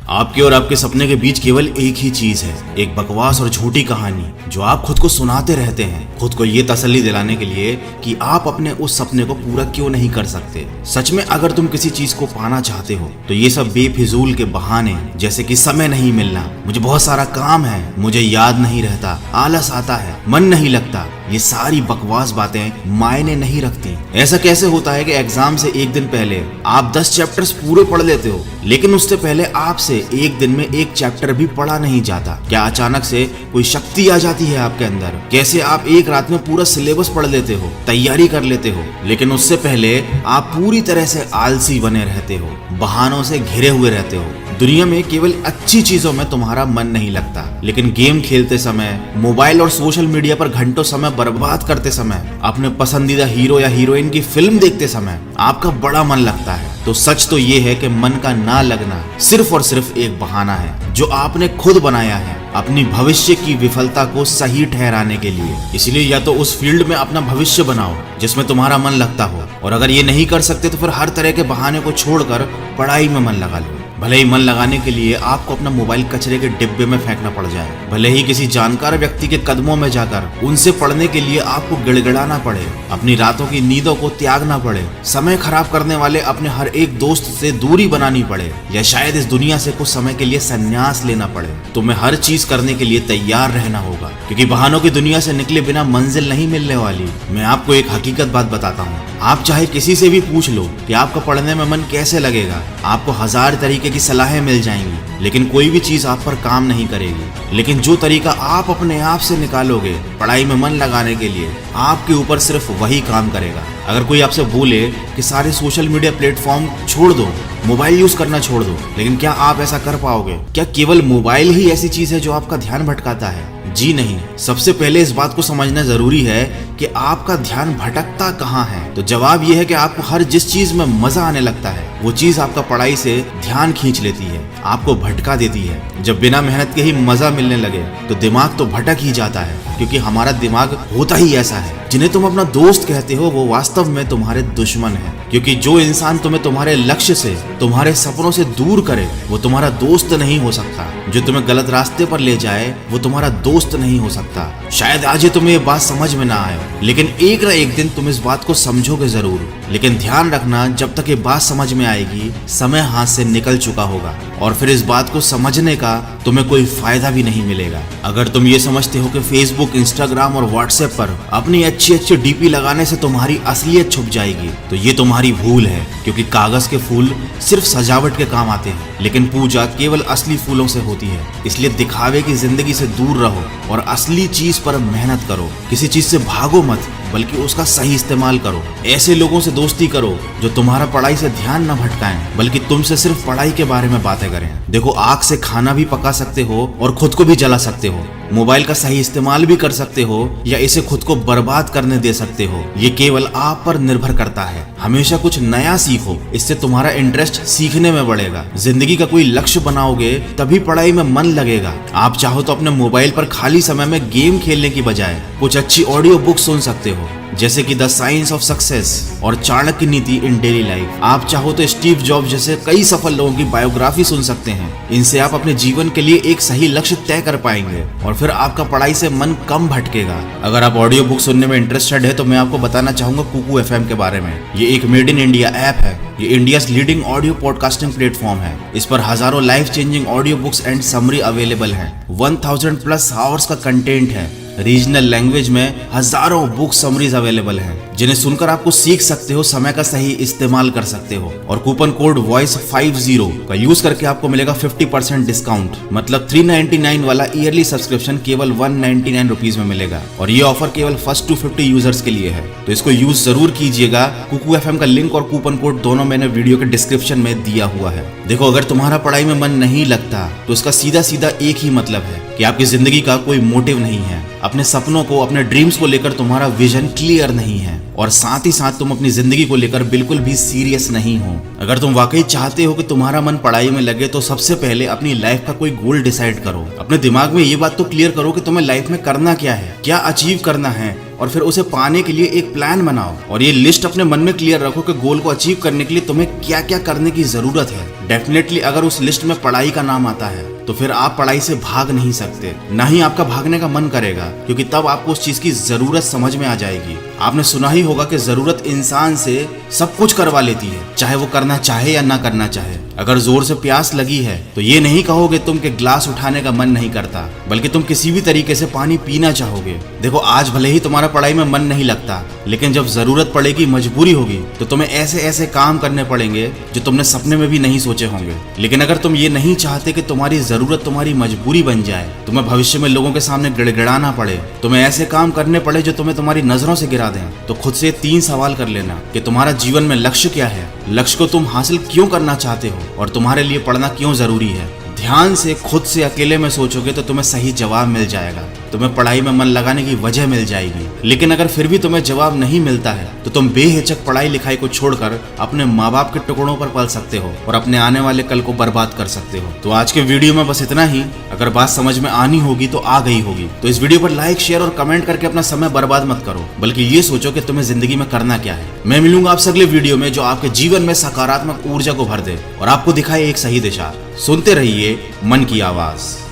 आपके और आपके सपने के बीच केवल एक ही चीज है, एक बकवास और झूठी कहानी जो आप खुद को सुनाते रहते हैं, खुद को ये तसल्ली दिलाने के लिए कि आप अपने उस सपने को पूरा क्यों नहीं कर सकते। सच में अगर तुम किसी चीज को पाना चाहते हो तो ये सब बेफिजूल के बहाने, जैसे कि समय नहीं मिलना, मुझे बहुत सारा काम है, मुझे याद नहीं रहता, आलस आता है, मन नहीं लगता, ये सारी बकवास बातें मायने नहीं रखती। ऐसा कैसे होता है कि एग्जाम से एक दिन पहले आप 10 चैप्टर्स पूरे पढ़ लेते हो, लेकिन उससे पहले आपसे एक दिन में एक चैप्टर भी पढ़ा नहीं जाता? क्या अचानक से कोई शक्ति आ जाती है आपके अंदर? कैसे आप एक रात में पूरा सिलेबस पढ़ लेते हो, तैयारी कर लेते हो, लेकिन उससे पहले आप पूरी तरह से आलसी बने रहते हो, बहानों से घिरे हुए रहते हो। दुनिया में केवल अच्छी चीजों में तुम्हारा मन नहीं लगता, लेकिन गेम खेलते समय, मोबाइल और सोशल मीडिया पर घंटों समय बर्बाद करते समय, अपने पसंदीदा हीरो या हीरोइन की फिल्म देखते समय आपका बड़ा मन लगता है। तो सच तो ये है कि मन का ना लगना सिर्फ और सिर्फ एक बहाना है जो आपने खुद बनाया है अपनी भविष्य की विफलता को सही ठहराने के लिए। इसलिए या तो उस फील्ड में अपना भविष्य बनाओ जिसमें तुम्हारा मन लगता हो, और अगर ये नहीं कर सकते तो फिर हर तरह के बहाने को छोड़कर पढ़ाई में मन लगा लो। भले ही मन लगाने के लिए आपको अपना मोबाइल कचरे के डिब्बे में फेंकना पड़ जाए, भले ही किसी जानकार व्यक्ति के कदमों में जाकर उनसे पढ़ने के लिए आपको गिड़गिड़ाना पड़े, अपनी रातों की नींदों को त्यागना पड़े, समय खराब करने वाले अपने हर एक दोस्त से दूरी बनानी पड़े, या शायद इस दुनिया से कुछ समय के लिए संन्यास लेना पड़े, तुम्हें हर चीज करने के लिए तैयार रहना होगा, क्योंकि बहानों की दुनिया से निकले बिना मंजिल नहीं मिलने वाली। मैं आपको एक हकीकत बात बताता हूँ, आप चाहे किसी से भी पूछ लो कि आपका पढ़ने में मन कैसे लगेगा, आपको 1000 तरीके की सलाहें मिल जाएंगी, लेकिन कोई भी चीज आप पर काम नहीं करेगी। लेकिन जो तरीका आप अपने आप से निकालोगे पढ़ाई में मन लगाने के लिए, आपके ऊपर सिर्फ वही काम करेगा। अगर कोई आपसे बोले कि सारे सोशल मीडिया प्लेटफॉर्म छोड़ दो, मोबाइल यूज करना छोड़ दो, लेकिन क्या आप ऐसा कर पाओगे? क्या केवल मोबाइल ही ऐसी चीज है जो आपका ध्यान भटकाता है? जी नहीं। सबसे पहले इस बात को समझना जरूरी है कि आपका ध्यान भटकता कहाँ है। तो जवाब यह है कि आपको हर जिस चीज में मजा आने लगता है वो चीज आपका पढ़ाई से ध्यान खींच लेती है, आपको भटका देती है। जब बिना मेहनत के ही मजा मिलने लगे तो दिमाग तो भटक ही जाता है, क्योंकि हमारा दिमाग होता ही ऐसा है। जिन्हें तुम अपना दोस्त कहते हो वो वास्तव में तुम्हारे दुश्मन है, क्योंकि जो इंसान तुम्हें तुम्हारे लक्ष्य से, तुम्हारे सपनों से दूर करे वो तुम्हारा दोस्त नहीं हो सकता। जो तुम्हें गलत रास्ते पर ले जाए वो तुम्हारा दोस्त नहीं हो सकता। शायद आज तुम्हें ये बात समझ में ना आए, लेकिन एक न एक दिन तुम इस बात को समझोगे जरूर। लेकिन ध्यान रखना, जब तक ये बात समझ में आएगी समय हाथ से निकल चुका होगा, और फिर इस बात को समझने का तुम्हें कोई फायदा भी नहीं मिलेगा। अगर तुम ये समझते हो कि फेसबुक, इंस्टाग्राम और व्हाट्सएप पर अपनी अच्छी डीपी लगाने से तुम्हारी असलियत छुप जाएगी, तो ये तुम्हारी भूल है, क्योंकि कागज के फूल सिर्फ सजावट के काम आते हैं, लेकिन पूजा केवल असली फूलों से होती है। इसलिए दिखावे की जिंदगी से दूर रहो और असली चीज पर मेहनत करो। किसी चीज से भागो मत, बल्कि उसका सही इस्तेमाल करो। ऐसे लोगों से दोस्ती करो जो तुम्हारा पढ़ाई से ध्यान न भटकाएं, बल्कि तुमसे सिर्फ पढ़ाई के बारे में बातें करें। देखो, आग से खाना भी पका सकते हो और खुद को भी जला सकते हो। मोबाइल का सही इस्तेमाल भी कर सकते हो या इसे खुद को बर्बाद करने दे सकते हो। ये केवल आप पर निर्भर करता है। हमेशा कुछ नया सीखो, इससे तुम्हारा इंटरेस्ट सीखने में बढ़ेगा। जिंदगी का कोई लक्ष्य बनाओगे तभी पढ़ाई में मन लगेगा। आप चाहो तो अपने मोबाइल पर खाली समय में गेम खेलने की बजाय कुछ अच्छी ऑडियो बुक सुन सकते हो, जैसे कि द साइंस ऑफ सक्सेस और चाणक्य नीति इन डेली लाइफ। आप चाहो तो स्टीव जॉब जैसे कई सफल लोगों की बायोग्राफी सुन सकते हैं। इनसे आप अपने जीवन के लिए एक सही लक्ष्य तय कर पाएंगे और फिर आपका पढ़ाई से मन कम भटकेगा। अगर आप ऑडियो बुक सुनने में इंटरेस्टेड है तो मैं आपको बताना चाहूंगा कुकू FM के बारे में। ये एक मेड इन इंडिया ऐप है। ये India's leading audio podcasting platform है। इस पर हजारों life changing audio books and summary available है। 1000+ आवर्स का कंटेंट है। रीजनल लैंग्वेज में हजारों बुक समरीज अवेलेबल हैं, जिन्हें सुनकर आपको सीख सकते हो, समय का सही इस्तेमाल कर सकते हो। और कूपन कोड वॉइस50 का यूज करके आपको मिलेगा 50% डिस्काउंट। मतलब 399 वाला ईयरली सब्सक्रिप्शन केवल 199 रुपीज में मिलेगा। और ये ऑफर केवल फर्स्ट 250 यूजर्स के लिए है, तो इसको यूज जरूर कीजिएगा। कुकू FM का लिंक और कूपन कोड दोनों मैंने वीडियो के डिस्क्रिप्शन में दिया हुआ है। देखो, अगर तुम्हारा पढ़ाई में मन नहीं लगता तो इसका सीधा सीधा एक ही मतलब है कि आपकी जिंदगी का कोई मोटिव नहीं है। अपने सपनों को, अपने ड्रीम्स को लेकर तुम्हारा विजन क्लियर नहीं है, और साथ ही साथ तुम अपनी जिंदगी को लेकर बिल्कुल भी सीरियस नहीं हो। अगर तुम वाकई चाहते हो कि तुम्हारा मन पढ़ाई में लगे तो सबसे पहले अपनी लाइफ का कोई गोल डिसाइड करो। अपने दिमाग में ये बात तो क्लियर करो कि तुम्हें लाइफ में करना क्या है, क्या अचीव करना है, और फिर उसे पाने के लिए एक प्लान बनाओ। और ये लिस्ट अपने मन में क्लियर रखो कि गोल को अचीव करने के लिए तुम्हें क्या क्या करने की जरूरत है। डेफिनेटली अगर उस लिस्ट में पढ़ाई का नाम आता है तो फिर आप पढ़ाई से भाग नहीं सकते, ना ही आपका भागने का मन करेगा, क्योंकि तब आपको उस चीज की जरूरत समझ में आ जाएगी। आपने सुना ही होगा कि जरूरत इंसान से सब कुछ करवा लेती है, चाहे वो करना चाहे या ना करना चाहे। अगर जोर से प्यास लगी है तो ये नहीं कहोगे तुम कि ग्लास उठाने का मन नहीं करता, बल्कि तुम किसी भी तरीके से पानी पीना चाहोगे। देखो, आज भले ही तुम्हारा पढ़ाई में मन नहीं लगता, लेकिन जब जरूरत पड़ेगी, मजबूरी होगी, तो तुम्हें ऐसे ऐसे काम करने पड़ेंगे जो तुमने सपने में भी नहीं सोचे होंगे। लेकिन अगर तुम ये नहीं चाहते कि तुम्हारी जरूरत तुम्हारी मजबूरी बन जाए, तुम्हें भविष्य में लोगों के सामने गिड़गिड़ाना पड़े, तुम्हें ऐसे काम करने पड़े जो तुम्हें तुम्हारी नजरों से गिरा दें, तो खुद से 3 सवाल कर लेना कि तुम्हारा जीवन में लक्ष्य क्या है, लक्ष्य को तुम हासिल क्यों करना चाहते हो, और तुम्हारे लिए पढ़ना क्यों जरूरी है। ध्यान से खुद से अकेले में सोचोगे तो तुम्हें सही जवाब मिल जाएगा, तुम्हें पढ़ाई में मन लगाने की वजह मिल जाएगी। लेकिन अगर फिर भी तुम्हें जवाब नहीं मिलता है तो तुम बेहिचक पढ़ाई लिखाई को छोड़कर अपने माँ बाप के टुकड़ों पर पल सकते हो और अपने आने वाले कल को बर्बाद कर सकते हो। तो आज के वीडियो में बस इतना ही। अगर बात समझ में आनी होगी तो आ गई होगी, तो इस वीडियो पर लाइक, शेयर और कमेंट करके अपना समय बर्बाद मत करो, बल्कि ये सोचो कि तुम्हें जिंदगी में करना क्या है। मैं मिलूंगा आपसे अगले वीडियो में जो आपके जीवन में सकारात्मक ऊर्जा को भर दे और आपको दिखाए एक सही दिशा। सुनते रहिए मन की आवाज।